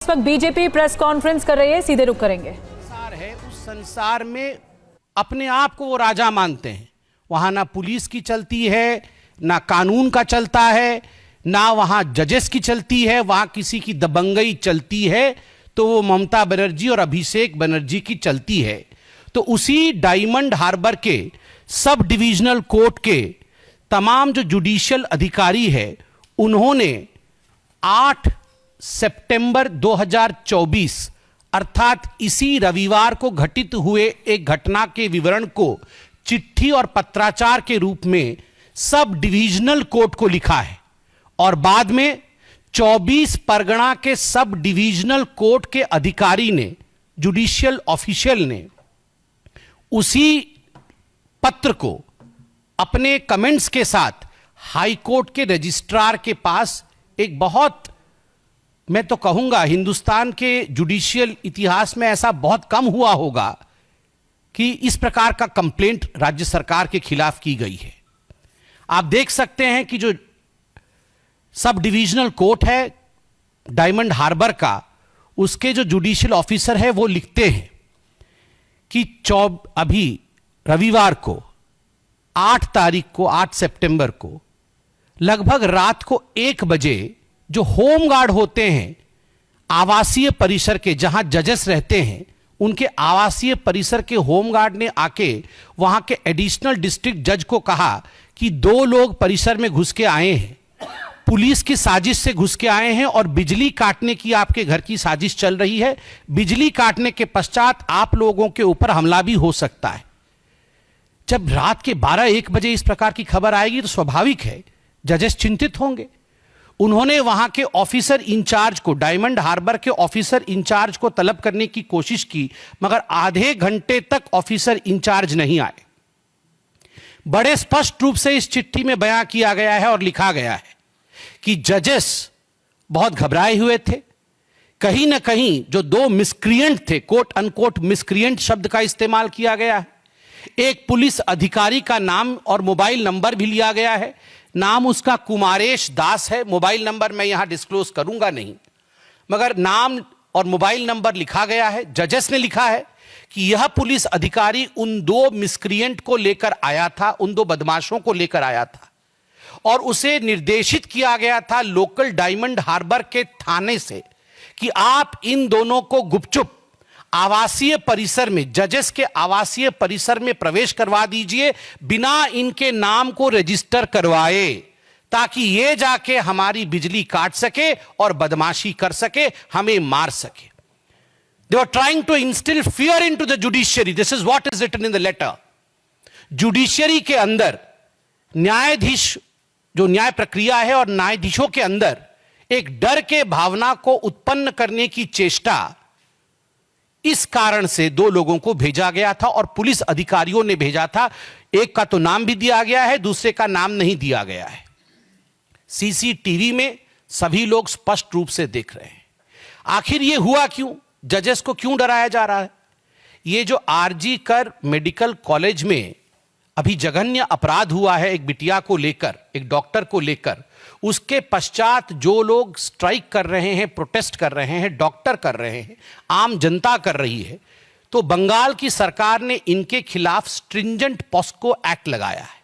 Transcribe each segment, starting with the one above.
इस वक्त BJP press conference कर रही है, सीधे रुख करेंगे। संसार है, उस संसार में अपने आप को वो राजा मानते हैं। वहां ना पुलिस की चलती है, ना कानून का चलता है, ना वहां जजेस की चलती है, वहां किसी की दबंगई चलती है तो वो ममता बनर्जी और अभिषेक बनर्जी की चलती है। तो उसी डायमंड हार्बर के सब डिविजनल कोर्ट के तमाम जो जुडिशियल अधिकारी है, उन्होंने 8 सितंबर 2024 अर्थात इसी रविवार को घटित हुए एक घटना के विवरण को चिट्ठी और पत्राचार के रूप में सब डिविजनल कोर्ट को लिखा है और बाद में 24 परगना के सब डिविजनल कोर्ट के अधिकारी ने, जुडिशियल ऑफिशियल ने उसी पत्र को अपने कमेंट्स के साथ हाई कोर्ट के रजिस्ट्रार के पास, एक बहुत, मैं तो कहूंगा हिंदुस्तान के जुडिशियल इतिहास में ऐसा बहुत कम हुआ होगा कि इस प्रकार का कंप्लेंट राज्य सरकार के खिलाफ की गई है। आप देख सकते हैं कि जो सब डिविजनल कोर्ट है डायमंड हार्बर का, उसके जो जुडिशियल ऑफिसर है वो लिखते हैं कि अभी रविवार को 8 तारीख को, 8 सितंबर को लगभग रात को 1 बजे जो होम गार्ड होते हैं आवासीय परिसर के, जहां जजेस रहते हैं, उनके आवासीय परिसर के होम गार्ड ने आके वहां के एडिशनल डिस्ट्रिक्ट जज को कहा कि 2 लोग परिसर में घुस के आए हैं, पुलिस की साजिश से घुस के आए हैं और बिजली काटने की आपके घर की साजिश चल रही है। बिजली काटने के पश्चात आप लोगों के ऊपर हमला भी हो सकता है। जब रात के 12-1 बजे इस प्रकार की खबर आएगी तो स्वाभाविक है जजेस चिंतित होंगे। उन्होंने वहां के ऑफिसर इंचार्ज को, डायमंड हार्बर के ऑफिसर इंचार्ज को तलब करने की कोशिश की, मगर आधे घंटे तक ऑफिसर इंचार्ज नहीं आए। बड़े स्पष्ट रूप से इस चिट्ठी में बयां किया गया है और लिखा गया है कि जजेस बहुत घबराए हुए थे। कहीं ना कहीं जो 2 मिसक्रिएंट थे, कोट अनकोट मिसक्रिएंट शब्द का इस्तेमाल किया गया है। एक पुलिस अधिकारी का नाम और मोबाइल नंबर भी लिया गया है। नाम उसका कुमारेश दास है, मोबाइल नंबर मैं यहां डिस्क्लोज करूंगा नहीं, मगर नाम और मोबाइल नंबर लिखा गया है। जजेस ने लिखा है कि यह पुलिस अधिकारी उन 2 मिसक्रिएंट को लेकर आया था, उन 2 बदमाशों को लेकर आया था और उसे निर्देशित किया गया था लोकल डायमंड हार्बर के थाने से कि आप इन दोनों को गुपचुप आवासीय परिसर में, जजेस के आवासीय परिसर में प्रवेश करवा दीजिए बिना इनके नाम को रजिस्टर करवाए, ताकि ये जाके हमारी बिजली काट सके और बदमाशी कर सके, हमें मार सके। They were trying to instill fear into the judiciary. This is what is written in the letter. Judiciary के अंदर न्यायाधीश, जो न्याय प्रक्रिया है और न्यायाधीशों के अंदर एक डर के भावना को उत्पन्न करने की चेष्टा, इस कारण से 2 लोगों को भेजा गया था और पुलिस अधिकारियों ने भेजा था। एक का तो नाम भी दिया गया है, दूसरे का नाम नहीं दिया गया है। सीसीटीवी में सभी लोग स्पष्ट रूप से देख रहे हैं। आखिर ये हुआ क्यों? जजेस को क्यों डराया जा रहा है? ये जो आरजी कर मेडिकल कॉलेज में अभी जघन्य अपराध हुआ है एक बिटिया को लेकर, एक डॉक्टर को लेकर, उसके पश्चात जो लोग स्ट्राइक कर रहे हैं, प्रोटेस्ट कर रहे हैं, डॉक्टर कर रहे हैं, आम जनता कर रही है, तो बंगाल की सरकार ने इनके खिलाफ स्ट्रिंजेंट पॉस्को एक्ट लगाया है।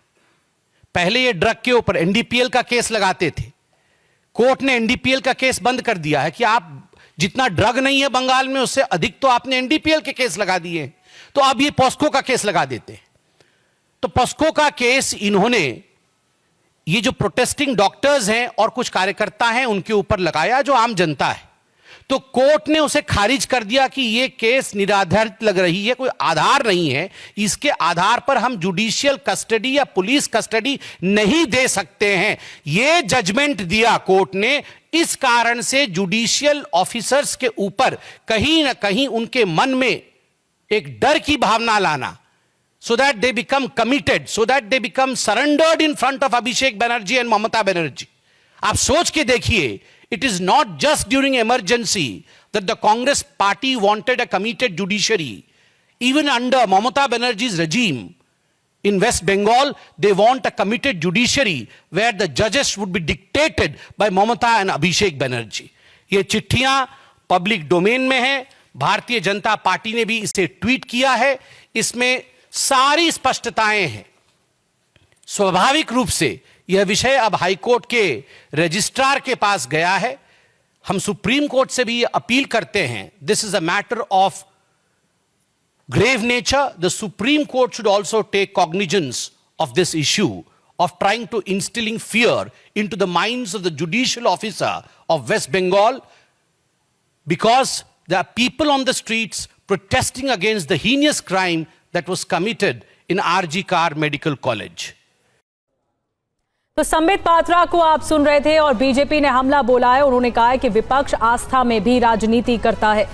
पहले ये ड्रग के ऊपर एनडीपीएल का केस लगाते थे, कोर्ट ने एनडीपीएल का केस बंद कर दिया है कि आप जितना ड्रग नहीं है बंगाल में उससे अधिक तो आपने एनडीपीएल के केस लगा दिए, तो अब ये पॉस्को का केस लगा देते हैं। तो पॉस्को का केस इन्होंने ये जो प्रोटेस्टिंग डॉक्टर्स हैं और कुछ कार्यकर्ता हैं उनके ऊपर लगाया, जो आम जनता है। तो कोर्ट ने उसे खारिज कर दिया कि यह केस निराधारित लग रही है, कोई आधार नहीं है, इसके आधार पर हम जुडिशियल कस्टडी या पुलिस कस्टडी नहीं दे सकते हैं। यह जजमेंट दिया कोर्ट ने। इस कारण से जुडिशियल ऑफिसर्स के ऊपर कहीं ना कहीं उनके मन में एक डर की भावना लाना, so that they become committed, so that they become surrendered in front of Abhishek Banerjee and Mamata Banerjee. आप सोच के देखिए, it is not just during emergency that the Congress party wanted a committed judiciary. Even under Mamata Banerjee's regime in West Bengal, they want a committed judiciary where the judges would be dictated by Mamata and Abhishek Banerjee. ये चिट्ठियां public domain में है। Bharatiya Janata party ने भी इसे tweet किया है। इसमें सारी स्पष्टताएं हैं। स्वाभाविक रूप से यह विषय अब हाईकोर्ट के रजिस्ट्रार के पास गया है। हम सुप्रीम कोर्ट से भी अपील करते हैं, this is a matter of grave nature. The Supreme Court should also take cognizance of this issue of trying to instilling fear into the minds of the judicial officer of West Bengal, because there are people on the streets protesting against the heinous crime that was committed in RG Kar Medical College. तो संबित पात्रा को आप सुन रहे थे और BJP ने हमला बोला है। उन्होंने कहा है कि विपक्ष आस्था में भी राजनीति करता है।